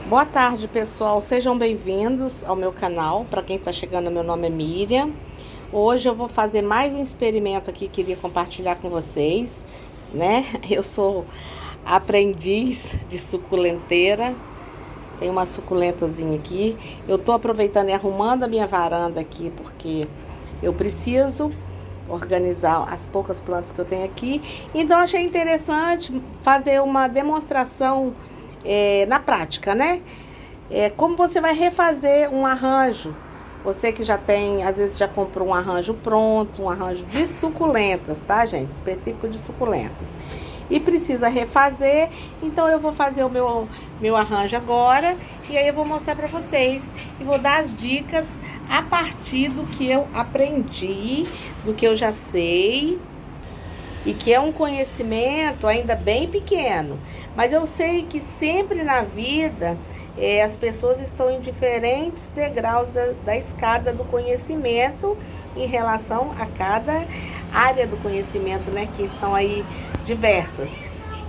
Boa tarde, pessoal. Sejam bem-vindos ao meu canal. Para quem está chegando, meu nome é Miriam. Hoje eu vou fazer mais um experimento aqui, queria compartilhar com vocês, né? Eu sou aprendiz de suculenteira. Tem uma suculentazinha aqui. Eu tô aproveitando e arrumando a minha varanda aqui, porque eu preciso organizar as poucas plantas que eu tenho aqui. Então, achei interessante fazer uma demonstração na prática, né? Como você vai refazer um arranjo. Você que já tem, às vezes já comprou um arranjo pronto, um arranjo de suculentas, tá, gente? Específico de suculentas. E precisa refazer, então eu vou fazer o meu arranjo agora. E aí eu vou mostrar pra vocês e vou dar as dicas a partir do que eu aprendi, do que eu já sei. E que é um conhecimento ainda bem pequeno. Mas eu sei que sempre na vida as pessoas estão em diferentes degraus da escada do conhecimento em relação a cada área do conhecimento, né? Que são aí diversas.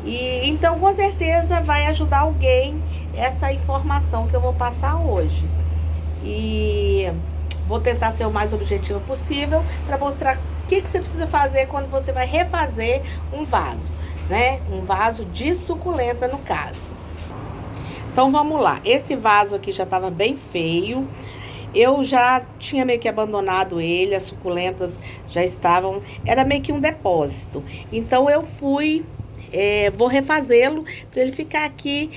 E então, com certeza, vai ajudar alguém essa informação que eu vou passar hoje. E vou tentar ser o mais objetiva possível para mostrar o que você precisa fazer quando você vai refazer um vaso, né? Um vaso de suculenta, no caso. Então, vamos lá. Esse vaso aqui já estava bem feio. Eu já tinha meio que abandonado ele, as suculentas já estavam... Era meio que um depósito. Então, eu fui... vou refazê-lo para ele ficar aqui...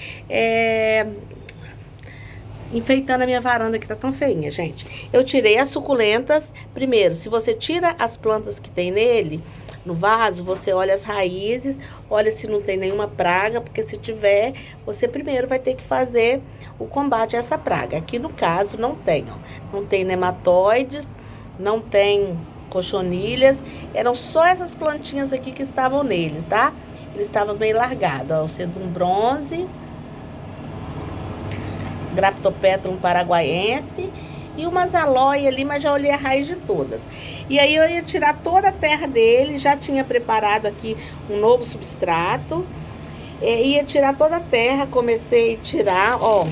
enfeitando a minha varanda que tá tão feinha, gente. Eu tirei as suculentas. Primeiro, se você tira as plantas que tem nele, no vaso, você olha as raízes, olha se não tem nenhuma praga, porque se tiver, você primeiro vai ter que fazer o combate a essa praga. Aqui no caso não tem, ó. Não tem nematóides, não tem cochonilhas, eram só essas plantinhas aqui que estavam nele, tá? Ele estava bem largado, ó, o cedrum bronze, Graptopetrum paraguaiense e umas aloe ali, mas já olhei a raiz de todas. E aí eu ia tirar toda a terra dele, já tinha preparado aqui um novo substrato. Ia tirar toda a terra, comecei a tirar, ó,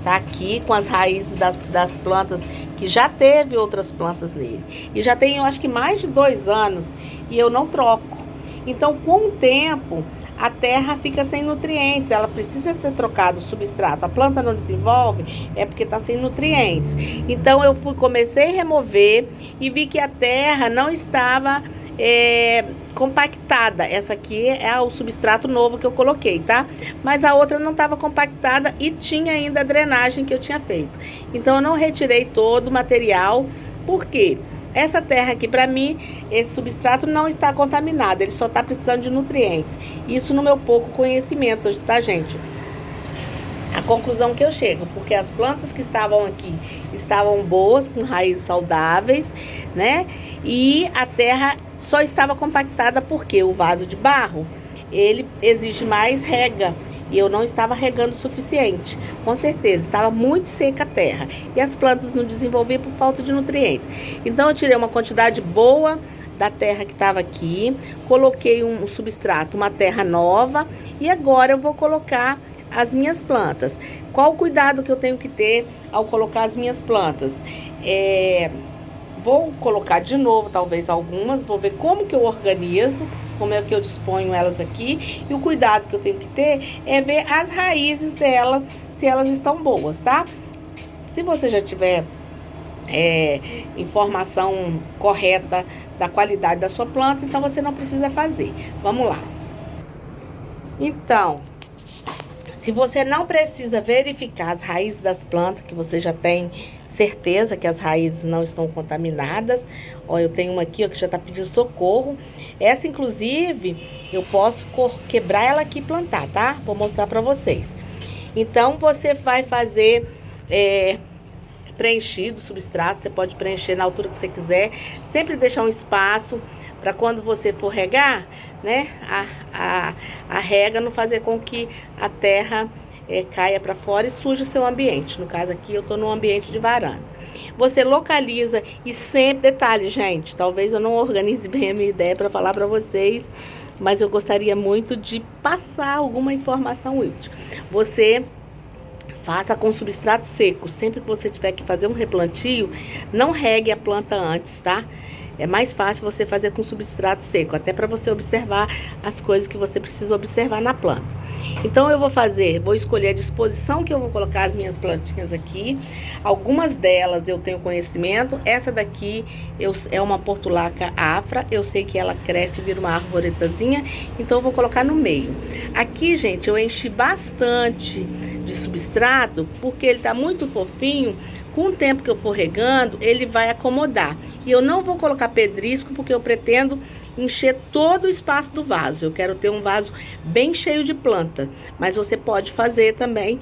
tá aqui com as raízes das plantas, que já teve outras plantas nele. E já tem, eu acho que mais de 2 anos, e eu não troco. Então, com o tempo... a terra fica sem nutrientes, ela precisa ser trocada o substrato. A planta não desenvolve, é porque está sem nutrientes. Então eu comecei a remover e vi que a terra não estava compactada. Essa aqui é o substrato novo que eu coloquei, tá? Mas a outra não estava compactada e tinha ainda a drenagem que eu tinha feito. Então eu não retirei todo o material, por quê? Essa terra aqui, para mim, esse substrato não está contaminado, ele só está precisando de nutrientes. Isso no meu pouco conhecimento, tá, gente? A conclusão que eu chego, porque as plantas que estavam aqui estavam boas, com raízes saudáveis, né? E a terra só estava compactada porque o vaso de barro, ele exige mais rega. E eu não estava regando o suficiente. Com certeza, estava muito seca a terra. E as plantas não desenvolviam por falta de nutrientes. Então, eu tirei uma quantidade boa da terra que estava aqui. Coloquei um substrato, uma terra nova. E agora eu vou colocar as minhas plantas. Qual o cuidado que eu tenho que ter ao colocar as minhas plantas? Vou colocar de novo, talvez algumas. Vou ver como que eu organizo, como é que eu disponho elas aqui. E o cuidado que eu tenho que ter é ver as raízes dela, se elas estão boas, tá? Se você já tiver informação correta da qualidade da sua planta, então você não precisa fazer. Vamos lá. Então, se você não precisa verificar as raízes das plantas, que você já tem certeza que as raízes não estão contaminadas. Ó, eu tenho uma aqui, ó, que já tá pedindo socorro. Essa, inclusive, eu posso quebrar ela aqui e plantar, tá? Vou mostrar pra vocês. Então, você vai fazer preenchido o substrato. Você pode preencher na altura que você quiser. Sempre deixar um espaço para quando você for regar, né? A rega não fazer com que a terra caia para fora e suje seu ambiente. No caso aqui, eu tô num ambiente de varanda. Você localiza e sempre... Detalhe, gente, talvez eu não organize bem a minha ideia para falar para vocês, mas eu gostaria muito de passar alguma informação útil. Você Faça com substrato seco. Sempre que você tiver que fazer um replantio, não regue a planta antes, tá? É mais fácil você fazer com substrato seco, até para você observar as coisas que você precisa observar na planta. Então eu vou escolher a disposição que eu vou colocar as minhas plantinhas aqui. Algumas delas eu tenho conhecimento. Essa daqui é uma portulaca afra. Eu sei que ela cresce e vira uma arvoretazinha, então eu vou colocar no meio. Aqui, gente, eu enchi bastante de substrato, porque ele tá muito fofinho. Com o tempo que eu for regando, ele vai acomodar. E eu não vou colocar pedrisco, porque eu pretendo encher todo o espaço do vaso. Eu quero ter um vaso bem cheio de planta. Mas você pode fazer também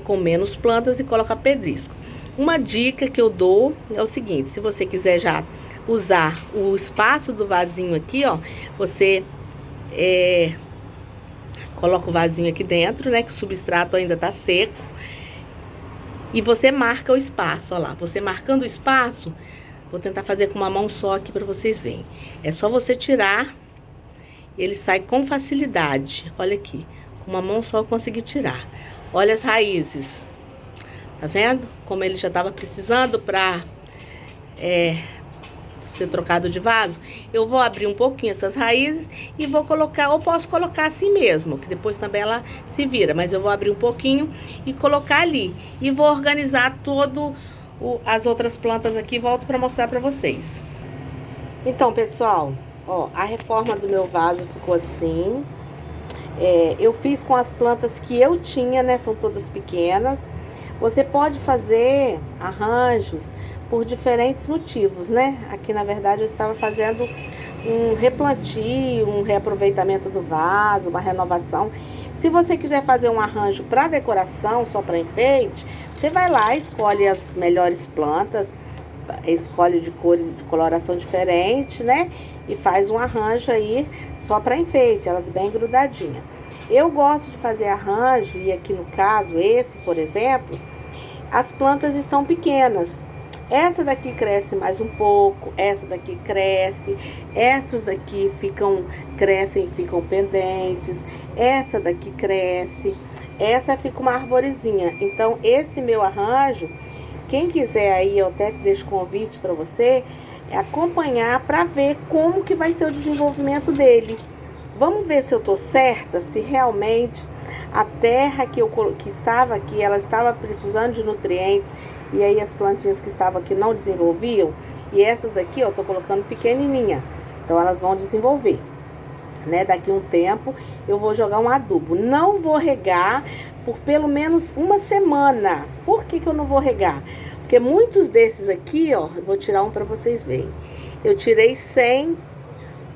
com menos plantas e colocar pedrisco. Uma dica que eu dou é o seguinte: se você quiser já usar o espaço do vasinho aqui, ó, você coloca o vasinho aqui dentro, né, que o substrato ainda tá seco. E você marca o espaço, ó lá. Você marcando o espaço, vou tentar fazer com uma mão só aqui para vocês verem. É só você tirar, ele sai com facilidade. Olha aqui, com uma mão só eu consegui tirar. Olha as raízes. Tá vendo? Como ele já tava precisando para ser trocado de vaso. Eu vou abrir um pouquinho essas raízes e vou colocar, ou posso colocar assim mesmo, que depois também ela se vira, mas eu vou abrir um pouquinho e colocar ali. E vou organizar as outras plantas aqui e volto para mostrar para vocês. Então, pessoal, ó, a reforma do meu vaso ficou assim. Eu fiz com as plantas que eu tinha, né? São todas pequenas. Você pode fazer arranjos por diferentes motivos, né? Aqui, na verdade, eu estava fazendo um replantio, um reaproveitamento do vaso, uma renovação. Se você quiser fazer um arranjo para decoração, só para enfeite, você vai lá, escolhe as melhores plantas, escolhe de cores, de coloração diferente, né? E faz um arranjo aí só para enfeite, elas bem grudadinhas. Eu gosto de fazer arranjo, e aqui no caso, esse, por exemplo, as plantas estão pequenas. Essa daqui cresce mais um pouco, essa daqui cresce, essas daqui crescem e ficam pendentes, essa daqui cresce, essa fica uma arvorezinha. Então, esse meu arranjo, quem quiser aí, eu até deixo convite para você acompanhar para ver como que vai ser o desenvolvimento dele. Vamos ver se eu tô certa, se realmente a terra que estava aqui, ela estava precisando de nutrientes, e aí as plantinhas que estavam aqui não desenvolviam, e essas daqui, ó, eu tô colocando pequenininha, então elas vão desenvolver, né? Daqui um tempo eu vou jogar um adubo. Não vou regar por pelo menos uma semana. Por que que eu não vou regar? Porque muitos desses aqui, ó, eu vou tirar um para vocês verem. Eu tirei sem,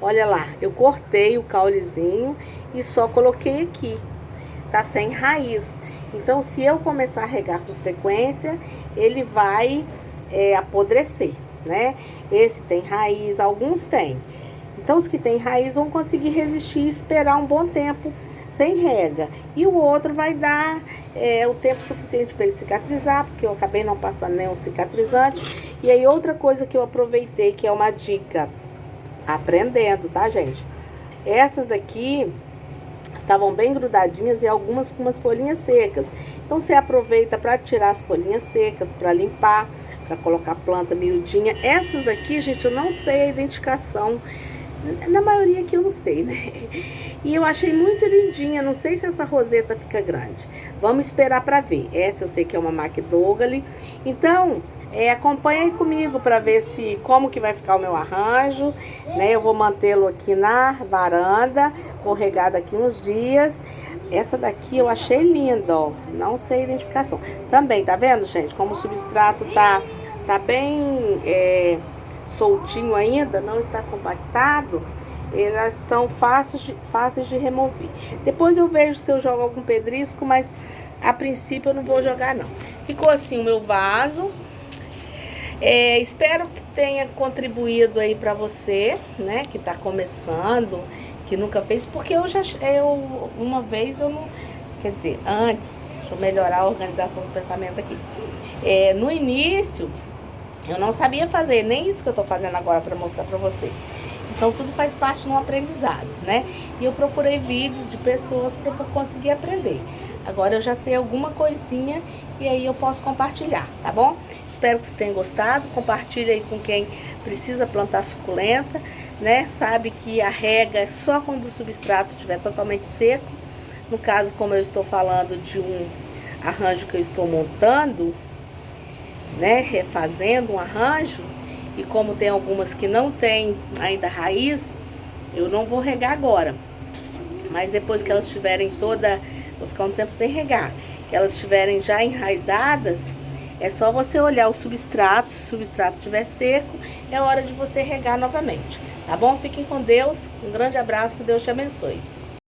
olha lá, eu cortei o caulezinho e só coloquei aqui. Tá sem raiz. Então, se eu começar a regar com frequência, ele vai apodrecer, né? Esse tem raiz, alguns têm. Então, os que têm raiz vão conseguir resistir e esperar um bom tempo sem rega. E o outro vai dar o tempo suficiente para ele cicatrizar, porque eu acabei não passando nenhum cicatrizante. E aí, outra coisa que eu aproveitei, que é uma dica, aprendendo, tá, gente? Essas daqui estavam bem grudadinhas e algumas com umas folhinhas secas. Então, você aproveita para tirar as folhinhas secas, para limpar, para colocar planta miudinha. Essas daqui, gente, eu não sei a identificação. Na maioria aqui eu não sei, né? E eu achei muito lindinha. Não sei se essa roseta fica grande. Vamos esperar para ver. Essa eu sei que é uma McDougall. Então, acompanha aí comigo para ver como que vai ficar o meu arranjo, né? Eu vou mantê-lo aqui na varanda, vou regar daqui uns dias. Essa daqui eu achei linda, ó. Não sei a identificação. Também, tá vendo, gente? Como o substrato tá bem soltinho ainda, não está compactado, elas estão fáceis de remover. Depois eu vejo se eu jogo algum pedrisco, mas a princípio eu não vou jogar, não. Ficou assim o meu vaso. Espero que tenha contribuído aí pra você, né, que tá começando, que nunca fez, porque uma vez eu não, quer dizer, antes, deixa eu melhorar a organização do pensamento aqui. No início, eu não sabia fazer, nem isso que eu tô fazendo agora pra mostrar pra vocês. Então, tudo faz parte de um aprendizado, né? E eu procurei vídeos de pessoas para conseguir aprender. Agora eu já sei alguma coisinha e aí eu posso compartilhar, tá bom? Espero que você tenha gostado. Compartilha aí com quem precisa plantar suculenta, né? Sabe que a rega é só quando o substrato estiver totalmente seco. No caso, como eu estou falando de um arranjo que eu estou montando, né? Refazendo um arranjo. E como tem algumas que não tem ainda raiz, eu não vou regar agora. Mas depois que elas estiverem toda... Vou ficar um tempo sem regar. Que elas estiverem já enraizadas, é só você olhar o substrato. Se o substrato estiver seco, é hora de você regar novamente. Tá bom? Fiquem com Deus. Um grande abraço. Que Deus te abençoe.